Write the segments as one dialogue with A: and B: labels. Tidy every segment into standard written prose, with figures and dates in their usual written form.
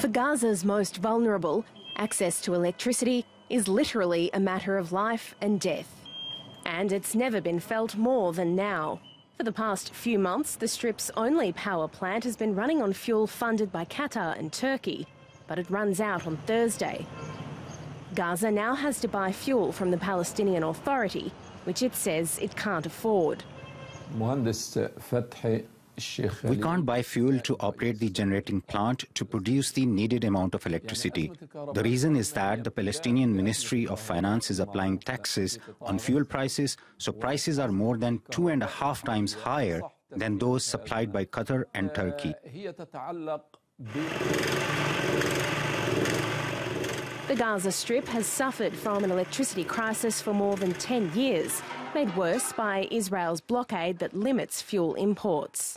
A: For Gaza's most vulnerable, access to electricity is literally a matter of life and death. And it's never been felt more than now. For the past few months, the Strip's only power plant has been running on fuel funded by Qatar and Turkey, but it runs out on Thursday. Gaza now has to buy fuel from the Palestinian Authority, which it says it can't afford.
B: We can't buy fuel to operate the generating plant to produce the needed amount of electricity. The reason is that the Palestinian Ministry of Finance is applying taxes on fuel prices, so prices are more than 2.5 times higher than those supplied by Qatar and Turkey.
A: The Gaza Strip has suffered from an electricity crisis for more than 10 years, made worse by Israel's blockade that limits fuel imports.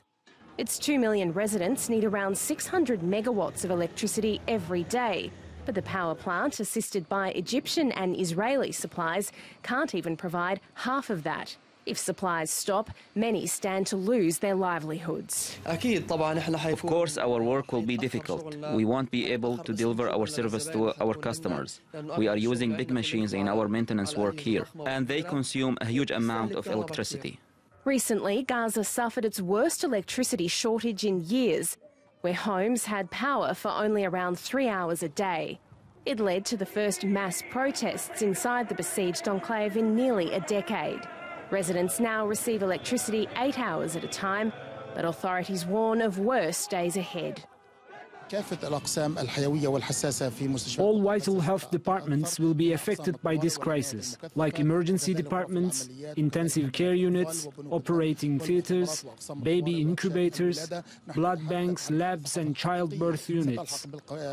A: Its 2 million residents need around 600 megawatts of electricity every day, but the power plant, assisted by Egyptian and Israeli supplies, can't even provide half of that. If supplies stop, many stand to lose their livelihoods.
C: Of course, our work will be difficult. We won't be able to deliver our service to our customers. We are using big machines in our maintenance work here, and they consume a huge amount of electricity.
A: Recently, Gaza suffered its worst electricity shortage in years, where homes had power for only around 3 hours a day. It led to the first mass protests inside the besieged enclave in nearly a decade. Residents now receive electricity 8 hours at a time, but authorities warn of worse days ahead.
D: All vital health departments will be affected by this crisis, like emergency departments, intensive care units, operating theatres, baby incubators, blood banks, labs and childbirth units.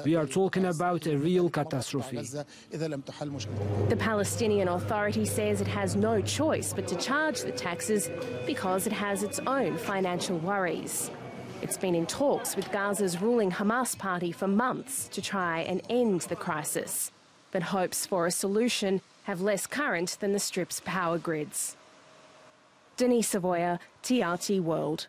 D: We are talking about a real catastrophe.
A: The Palestinian Authority says it has no choice but to charge the taxes because it has its own financial worries. It's been in talks with Gaza's ruling Hamas party for months to try and end the crisis, but hopes for a solution have less current than the Strip's power grids. Denee, Savoia, TRT World.